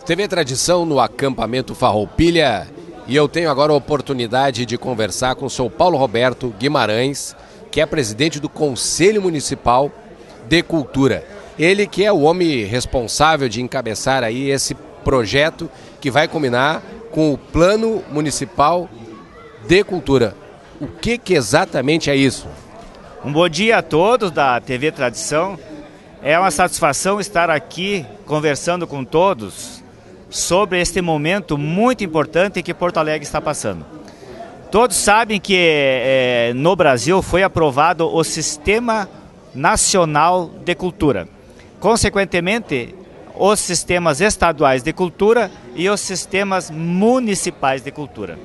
TV Tradição no acampamento Farroupilha, e eu tenho agora a oportunidade de conversar com o Sr. Paulo Roberto Guimarães, que é presidente do Conselho Municipal de Cultura. Ele que é o homem responsável de encabeçar aí esse projeto que vai combinar com o Plano Municipal de Cultura. O que exatamente é isso? Um bom dia a todos da TV Tradição. É uma satisfação estar aqui conversando com todos sobre este momento muito importante que Porto Alegre está passando. Todos sabem que no Brasil foi aprovado o Sistema Nacional de Cultura. Consequentemente, os sistemas estaduais de cultura e os sistemas municipais de cultura.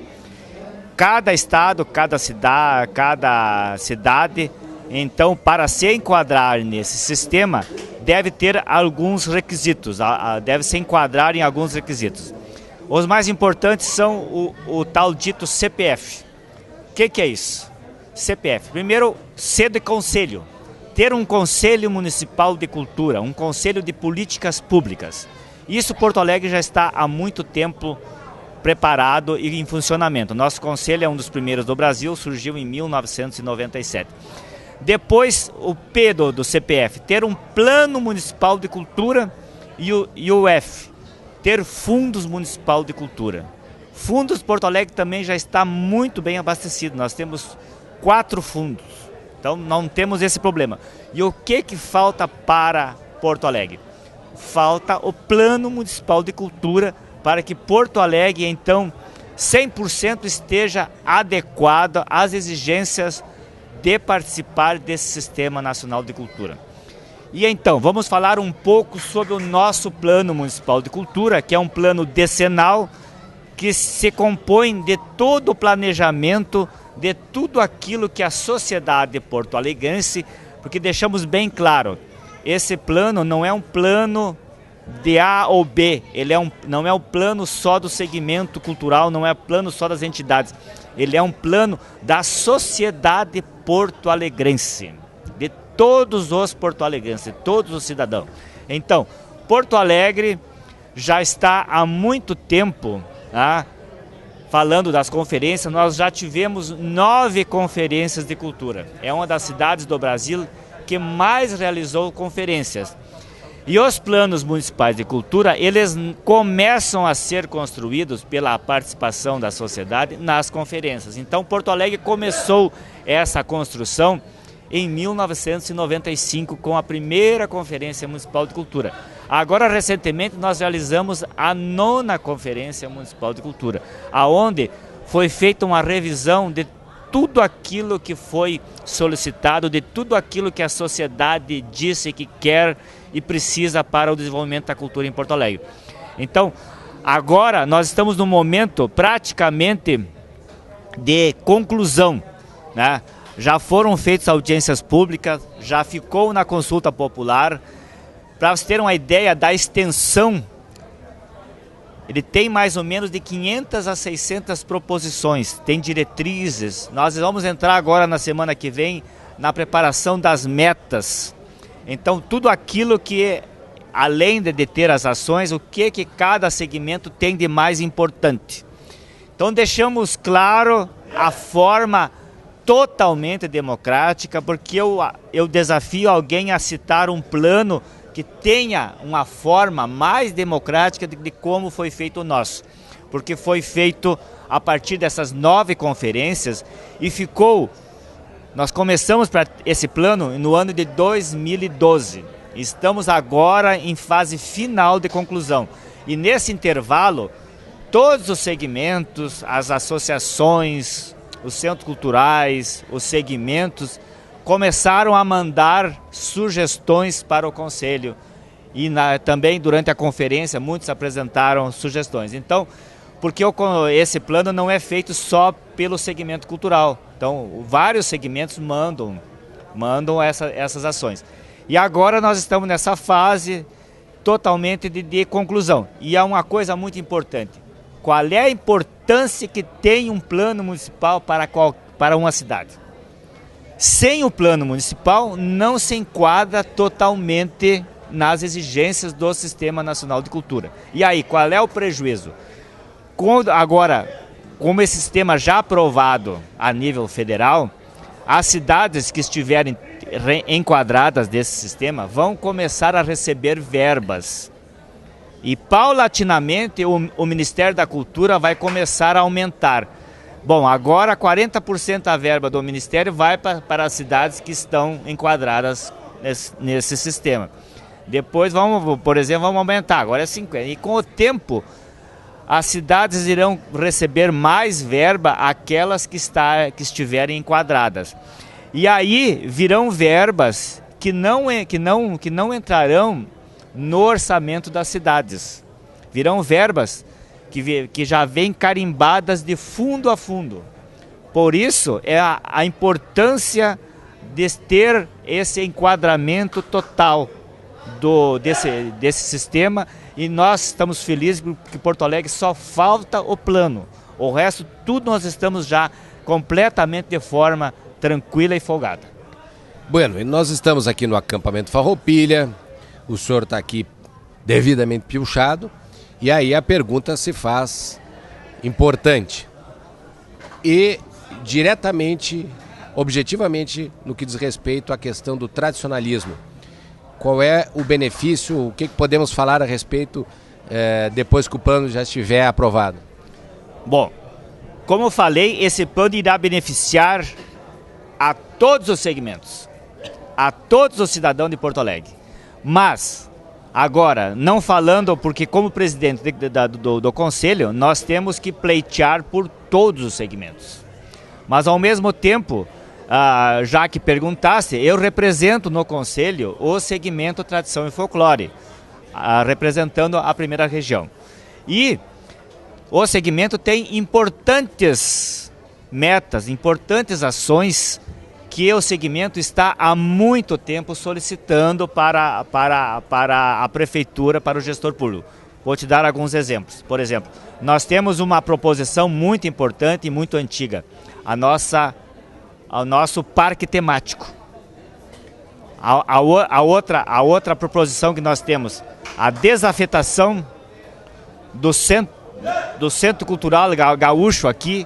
Cada estado, cada cidade, então, para se enquadrar nesse sistema, deve ter alguns requisitos, deve se enquadrar em alguns requisitos. Os mais importantes são o tal dito CPF. O que é isso? CPF. Primeiro, ser de conselho. Ter um Conselho Municipal de Cultura, um Conselho de Políticas Públicas. Isso Porto Alegre já está há muito tempo preparado e em funcionamento. Nosso conselho é um dos primeiros do Brasil, surgiu em 1997. Depois, o P do CPF, ter um Plano Municipal de Cultura, e o F, ter Fundos Municipal de Cultura. Fundos, Porto Alegre também já está muito bem abastecido, nós temos 4 fundos, então não temos esse problema. E o que falta para Porto Alegre? Falta o Plano Municipal de Cultura para que Porto Alegre, então, 100% esteja adequado às exigências de participar desse Sistema Nacional de Cultura. E então, vamos falar um pouco sobre o nosso Plano Municipal de Cultura, que é um plano decenal que se compõe de todo o planejamento, de tudo aquilo que a sociedade porto-alegrense, porque deixamos bem claro, esse plano não é um plano de A ou B, não é um plano só do segmento cultural, não é um plano só das entidades, ele é um plano da sociedade porto-alegrense, de todos os porto-alegrenses, de todos os cidadãos. Então, Porto Alegre já está há muito tempo, falando das conferências, nós já tivemos 9 conferências de cultura. É uma das cidades do Brasil que mais realizou conferências. E os planos municipais de cultura, eles começam a ser construídos pela participação da sociedade nas conferências. Então, Porto Alegre começou essa construção em 1995 com a primeira Conferência Municipal de Cultura. Agora, recentemente, nós realizamos a 9ª Conferência Municipal de Cultura, aonde foi feita uma revisão de tudo aquilo que foi solicitado, de tudo aquilo que a sociedade disse que quer e precisa para o desenvolvimento da cultura em Porto Alegre. Então, agora nós estamos num momento praticamente de conclusão, Já foram feitas audiências públicas, já ficou na consulta popular. Para vocês terem uma ideia da extensão, ele tem mais ou menos de 500 a 600 proposições, tem diretrizes. Nós vamos entrar agora na semana que vem na preparação das metas. Então, tudo aquilo que, além de ter as ações, o que cada segmento tem de mais importante. Então, deixamos claro a forma totalmente democrática, porque eu desafio alguém a citar um plano que tenha uma forma mais democrática de como foi feito o nosso. Porque foi feito a partir dessas 9 conferências e nós começamos para esse plano no ano de 2012. Estamos agora em fase final de conclusão. E nesse intervalo, todos os segmentos, as associações, os centros culturais, os segmentos, começaram a mandar sugestões para o Conselho. E também durante a conferência muitos apresentaram sugestões. Então, porque esse plano não é feito só pelo segmento cultural. Então, vários segmentos mandam essas ações. E agora nós estamos nessa fase totalmente de conclusão. E há uma coisa muito importante. Qual é a importância que tem um plano municipal para uma cidade? Sem o plano municipal, não se enquadra totalmente nas exigências do Sistema Nacional de Cultura. E aí, qual é o prejuízo? Agora, como esse sistema já aprovado a nível federal, as cidades que estiverem enquadradas desse sistema vão começar a receber verbas. E paulatinamente o Ministério da Cultura vai começar a aumentar. Bom, agora 40% da verba do Ministério vai para as cidades que estão enquadradas nesse sistema. Depois, por exemplo, vamos aumentar, agora é 50%. E com o tempo, as cidades irão receber mais verba, aquelas que estiverem enquadradas. E aí virão verbas que não entrarão no orçamento das cidades. Virão verbas que já vêm carimbadas de fundo a fundo. Por isso é a importância de ter esse enquadramento total desse sistema, e nós estamos felizes porque Porto Alegre só falta o plano. O resto tudo nós estamos já completamente de forma tranquila e folgada. Bueno, e nós estamos aqui no acampamento Farroupilha, o senhor está aqui devidamente piochado, e aí a pergunta se faz importante. E diretamente, objetivamente, no que diz respeito à questão do tradicionalismo. Qual é o benefício, o que podemos falar a respeito depois que o plano já estiver aprovado? Bom, como eu falei, esse plano irá beneficiar a todos os segmentos, a todos os cidadãos de Porto Alegre. Mas, agora, não falando, porque como presidente do Conselho, nós temos que pleitear por todos os segmentos. Mas, ao mesmo tempo, já que perguntasse, eu represento no Conselho o segmento Tradição e Folclore, representando a primeira região. E o segmento tem importantes metas, importantes ações que o segmento está há muito tempo solicitando para a Prefeitura, para o gestor público. Vou te dar alguns exemplos. Por exemplo, nós temos uma proposição muito importante e muito antiga, ao nosso parque temático. A outra proposição que nós temos, a desafetação do Centro Cultural Gaúcho aqui,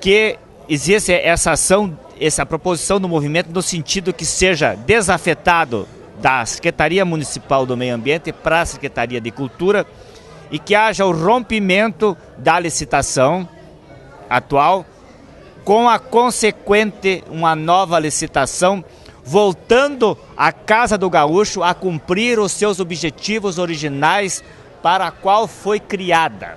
que existe essa ação, essa proposição do movimento no sentido que seja desafetado da Secretaria Municipal do Meio Ambiente para a Secretaria de Cultura e que haja o rompimento da licitação atual com a consequente uma nova licitação, voltando a Casa do Gaúcho a cumprir os seus objetivos originais para a qual foi criada.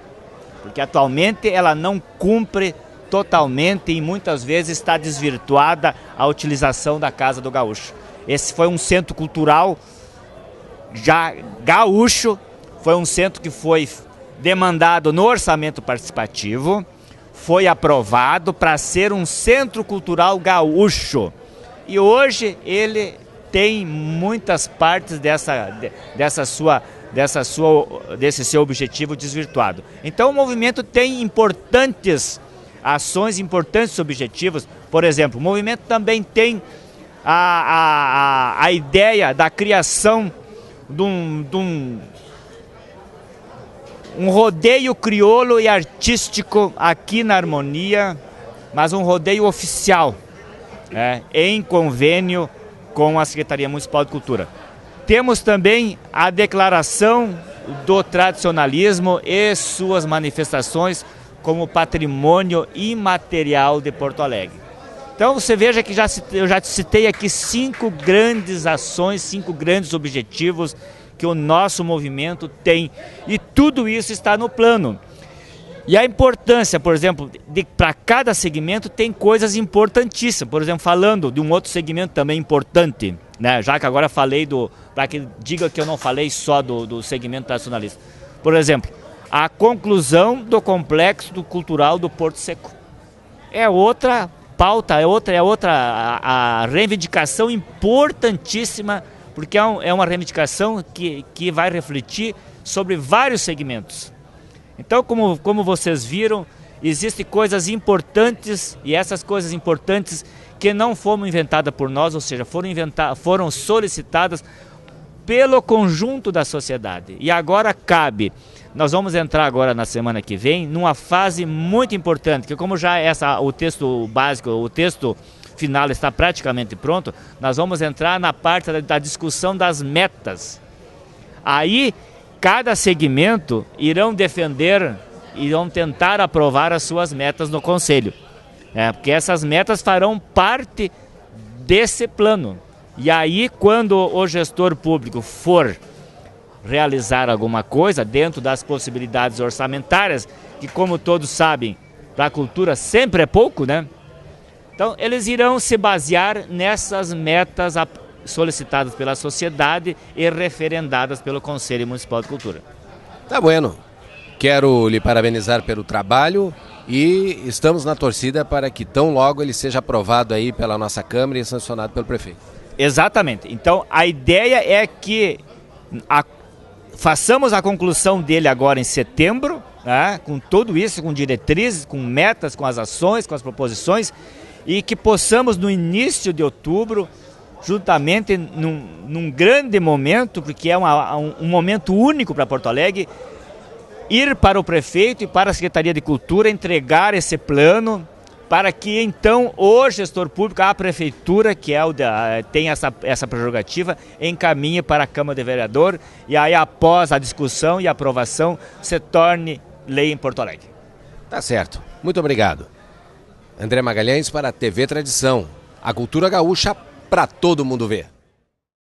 Porque atualmente ela não cumpre totalmente e muitas vezes está desvirtuada a utilização da Casa do Gaúcho. Esse foi um centro cultural já gaúcho, foi um centro que foi demandado no orçamento participativo, foi aprovado para ser um centro cultural gaúcho. E hoje ele tem muitas partes desse seu objetivo desvirtuado. Então o movimento tem importantes ações, importantes objetivos. Por exemplo, o movimento também tem a ideia da criação de um rodeio crioulo e artístico aqui na Harmonia, mas um rodeio oficial, em convênio com a Secretaria Municipal de Cultura. Temos também a declaração do tradicionalismo e suas manifestações como patrimônio imaterial de Porto Alegre. Então você veja que eu já te citei aqui 5 grandes ações, 5 grandes objetivos que o nosso movimento tem, e tudo isso está no plano. E a importância, por exemplo, para cada segmento tem coisas importantíssimas. Por exemplo, falando de um outro segmento também importante, já que agora falei para que diga que eu não falei só do segmento tradicionalista. Por exemplo, a conclusão do complexo cultural do Porto Seco. É outra pauta, é outra a reivindicação importantíssima, porque é uma reivindicação que vai refletir sobre vários segmentos. Então, como vocês viram, existem coisas importantes, e essas coisas importantes que não foram inventadas por nós, ou seja, foram solicitadas pelo conjunto da sociedade. E agora cabe, nós vamos entrar agora na semana que vem, numa fase muito importante, que como já o texto básico, o texto final está praticamente pronto, nós vamos entrar na parte da discussão das metas. Aí, cada segmento irão tentar aprovar as suas metas no Conselho. Porque essas metas farão parte desse plano. E aí, quando o gestor público for realizar alguma coisa dentro das possibilidades orçamentárias, que como todos sabem, para a cultura sempre é pouco, né? Então, eles irão se basear nessas metas solicitadas pela sociedade e referendadas pelo Conselho Municipal de Cultura. Tá bueno. Quero lhe parabenizar pelo trabalho e estamos na torcida para que tão logo ele seja aprovado aí pela nossa Câmara e sancionado pelo prefeito. Exatamente. Então, a ideia é que façamos a conclusão dele agora em setembro, né, com tudo isso, com diretrizes, com metas, com as ações, com as proposições, e que possamos no início de outubro, juntamente num grande momento, porque é um momento único para Porto Alegre, ir para o prefeito e para a Secretaria de Cultura entregar esse plano para que então o gestor público, a prefeitura, que tem essa prerrogativa, encaminhe para a Câmara de Vereador e aí após a discussão e aprovação se torne lei em Porto Alegre. Tá certo. Muito obrigado. André Magalhães para a TV Tradição. A cultura gaúcha para todo mundo ver.